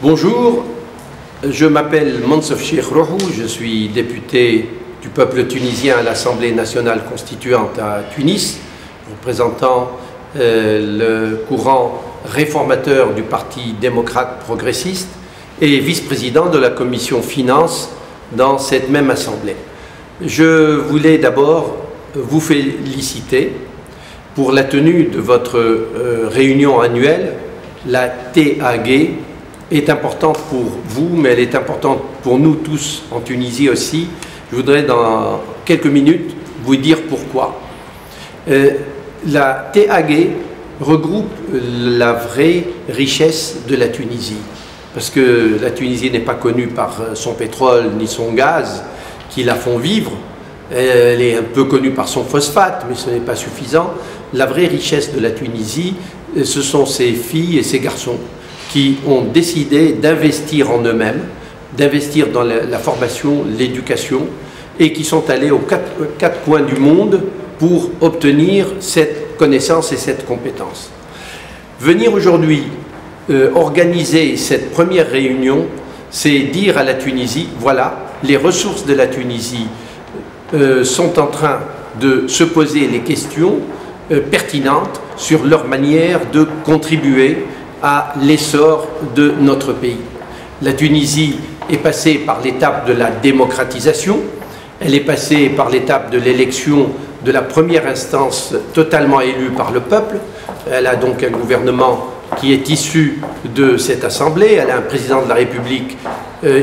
Bonjour, je m'appelle Mansof Cheikh Rohou, je suis député du peuple tunisien à l'Assemblée nationale constituante à Tunis, représentant le courant réformateur du Parti démocrate progressiste et vice-président de la commission finances dans cette même assemblée. Je voulais d'abord vous féliciter pour la tenue de votre réunion annuelle. La TAG est importante pour vous, mais elle est importante pour nous tous en Tunisie aussi. Je voudrais dans quelques minutes vous dire pourquoi. La TAG regroupe la vraie richesse de la Tunisie, parce que la Tunisie n'est pas connue par son pétrole ni son gaz qui la font vivre. Elle est un peu connue par son phosphate, mais ce n'est pas suffisant. La vraie richesse de la Tunisie, ce sont ces filles et ces garçons qui ont décidé d'investir en eux-mêmes, d'investir dans la formation, l'éducation, et qui sont allés aux quatre coins du monde pour obtenir cette connaissance et cette compétence. Venir aujourd'hui organiser cette première réunion, c'est dire à la Tunisie, voilà, les ressources de la Tunisie sont en train de se poser les questions pertinentes sur leur manière de contribuer à l'essor de notre pays. La Tunisie est passée par l'étape de la démocratisation, elle est passée par l'étape de l'élection de la première instance totalement élue par le peuple. Elle a donc un gouvernement qui est issu de cette assemblée, elle a un président de la République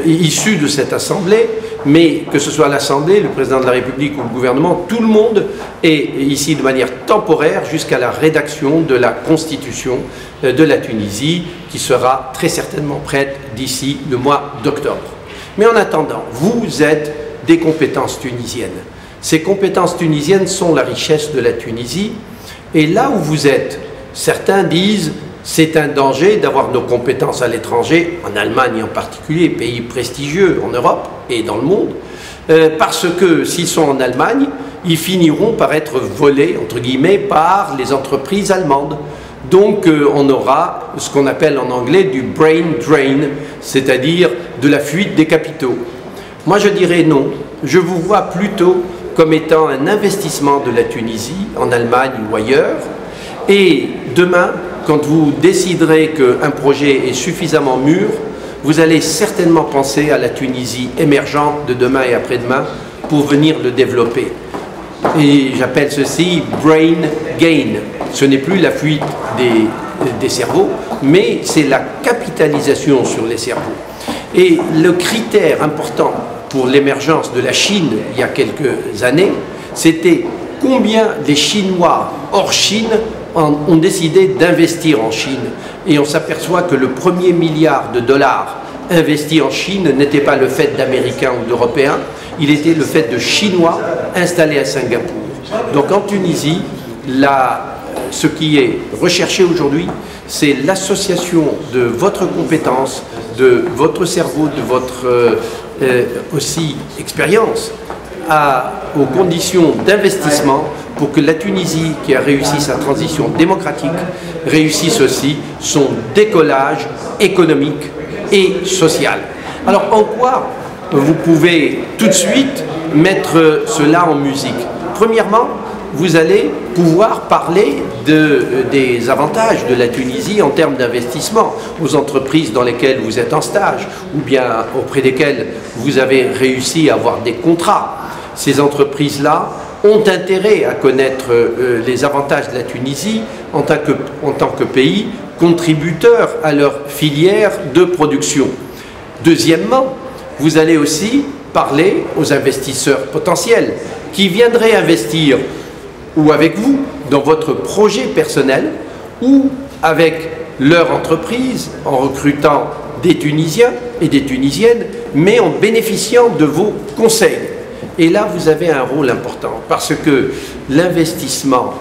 issu de cette assemblée, mais que ce soit l'Assemblée, le président de la République ou le gouvernement, tout le monde est ici de manière temporaire jusqu'à la rédaction de la Constitution de la Tunisie, qui sera très certainement prête d'ici le mois d'octobre. Mais en attendant, vous êtes des compétences tunisiennes. Ces compétences tunisiennes sont la richesse de la Tunisie, et là où vous êtes, certains disent c'est un danger d'avoir nos compétences à l'étranger, en Allemagne en particulier, pays prestigieux en Europe et dans le monde, parce que s'ils sont en Allemagne, ils finiront par être volés, entre guillemets, par les entreprises allemandes. Donc on aura ce qu'on appelle en anglais du brain drain, c'est-à-dire de la fuite des capitaux. Moi je dirais non, je vous vois plutôt comme étant un investissement de la Tunisie, en Allemagne ou ailleurs, et demain, quand vous déciderez qu'un projet est suffisamment mûr, vous allez certainement penser à la Tunisie émergente de demain et après-demain pour venir le développer. Et j'appelle ceci brain gain. Ce n'est plus la fuite des cerveaux, mais c'est la capitalisation sur les cerveaux. Et le critère important pour l'émergence de la Chine il y a quelques années, c'était combien les Chinois hors Chine ont décidé d'investir en Chine. Et on s'aperçoit que le premier milliard de dollars investi en Chine n'était pas le fait d'Américains ou d'Européens, il était le fait de Chinois installés à Singapour. Donc en Tunisie, ce qui est recherché aujourd'hui, c'est l'association de votre compétence, de votre cerveau, de votre aussi expérience aux conditions d'investissement pour que la Tunisie, qui a réussi sa transition démocratique, réussisse aussi son décollage économique et social. Alors en quoi vous pouvez tout de suite mettre cela en musique? Premièrement, vous allez pouvoir parler des avantages de la Tunisie en termes d'investissement aux entreprises dans lesquelles vous êtes en stage ou bien auprès desquelles vous avez réussi à avoir des contrats. Ces entreprises-là ont intérêt à connaître les avantages de la Tunisie en tant que pays contributeur à leur filière de production. Deuxièmement, vous allez aussi parler aux investisseurs potentiels qui viendraient investir ou avec vous dans votre projet personnel ou avec leur entreprise en recrutant des Tunisiens et des Tunisiennes, mais en bénéficiant de vos conseils. Et là, vous avez un rôle important parce que l'investissement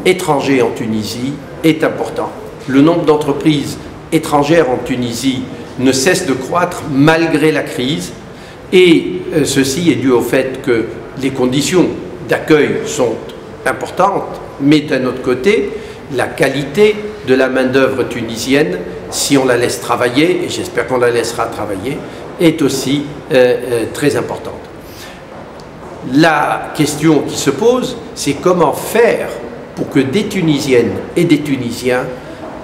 étranger en Tunisie est important. Le nombre d'entreprises étrangères en Tunisie ne cesse de croître malgré la crise et ceci est dû au fait que les conditions d'accueil sont importantes, mais d'un autre côté, la qualité de la main-d'œuvre tunisienne, si on la laisse travailler, et j'espère qu'on la laissera travailler, est aussi très importante. La question qui se pose, c'est comment faire pour que des Tunisiennes et des Tunisiens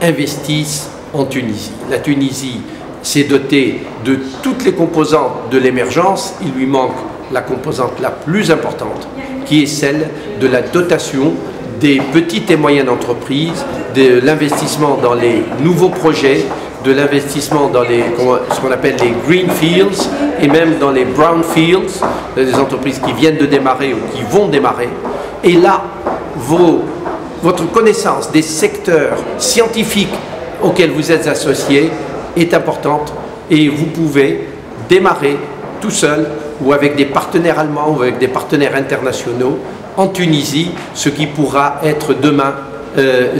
investissent en Tunisie. La Tunisie s'est dotée de toutes les composantes de l'émergence. Il lui manque la composante la plus importante, qui est celle de la dotation des petites et moyennes entreprises, de l'investissement dans les nouveaux projets, de l'investissement dans ce qu'on appelle les green fields et même dans les brown fields, des entreprises qui viennent de démarrer ou qui vont démarrer. Et là, votre connaissance des secteurs scientifiques auxquels vous êtes associés est importante et vous pouvez démarrer tout seul ou avec des partenaires allemands ou avec des partenaires internationaux en Tunisie, ce qui pourra être demain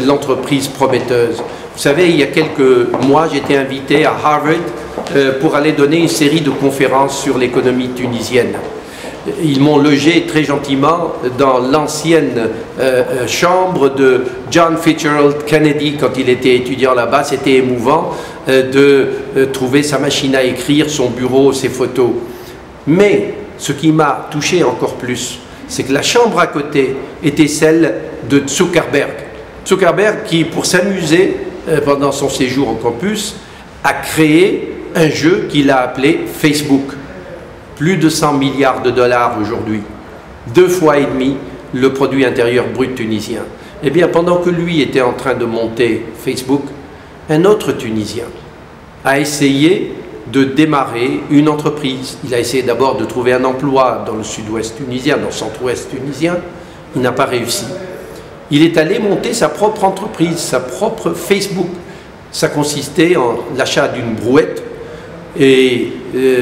l'entreprise prometteuse. Vous savez, il y a quelques mois, j'étais invité à Harvard pour aller donner une série de conférences sur l'économie tunisienne. Ils m'ont logé très gentiment dans l'ancienne chambre de John Fitzgerald Kennedy quand il était étudiant là-bas. C'était émouvant de trouver sa machine à écrire, son bureau, ses photos. Mais ce qui m'a touché encore plus, c'est que la chambre à côté était celle de Zuckerberg. Zuckerberg qui, pour s'amuser pendant son séjour au campus, a créé un jeu qu'il a appelé Facebook. Plus de 100 milliards de dollars aujourd'hui, 2,5 fois le produit intérieur brut tunisien. Eh bien, pendant que lui était en train de monter Facebook, un autre Tunisien a essayé de démarrer une entreprise. Il a essayé d'abord de trouver un emploi dans le sud-ouest tunisien, dans le centre-ouest tunisien. Il n'a pas réussi. Il est allé monter sa propre entreprise, sa propre Facebook. Ça consistait en l'achat d'une brouette et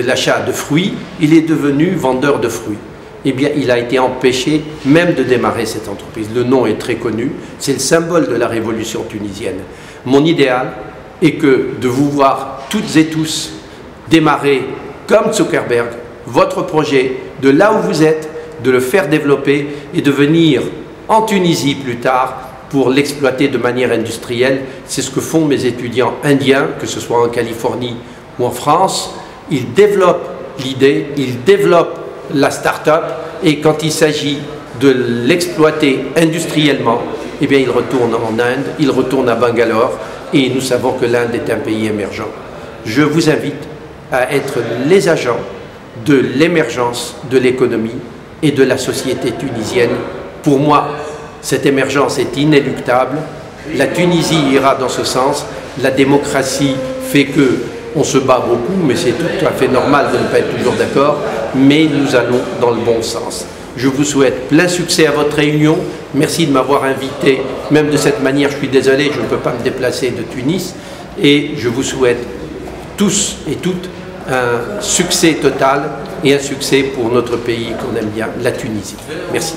l'achat de fruits. Il est devenu vendeur de fruits. Eh bien, il a été empêché même de démarrer cette entreprise. Le nom est très connu, c'est le symbole de la révolution tunisienne. Mon idéal est que de vous voir toutes et tous démarrer comme Zuckerberg votre projet de là où vous êtes, de le faire développer et de venir en Tunisie plus tard pour l'exploiter de manière industrielle. C'est ce que font mes étudiants indiens, que ce soit en Californie ou en France. Ils développent l'idée, ils développent la start-up et quand il s'agit de l'exploiter industriellement, eh bien ils retournent en Inde, ils retournent à Bangalore et nous savons que l'Inde est un pays émergent. Je vous invite à être les agents de l'émergence de l'économie et de la société tunisienne. Pour moi, cette émergence est inéluctable. La Tunisie ira dans ce sens. La démocratie fait que on se bat beaucoup, mais c'est tout à fait normal de ne pas être toujours d'accord. Mais nous allons dans le bon sens. Je vous souhaite plein succès à votre réunion. Merci de m'avoir invité, même de cette manière. Je suis désolé, je ne peux pas me déplacer de Tunis. Et je vous souhaite tous et toutes un succès total et un succès pour notre pays qu'on aime bien, la Tunisie. Merci.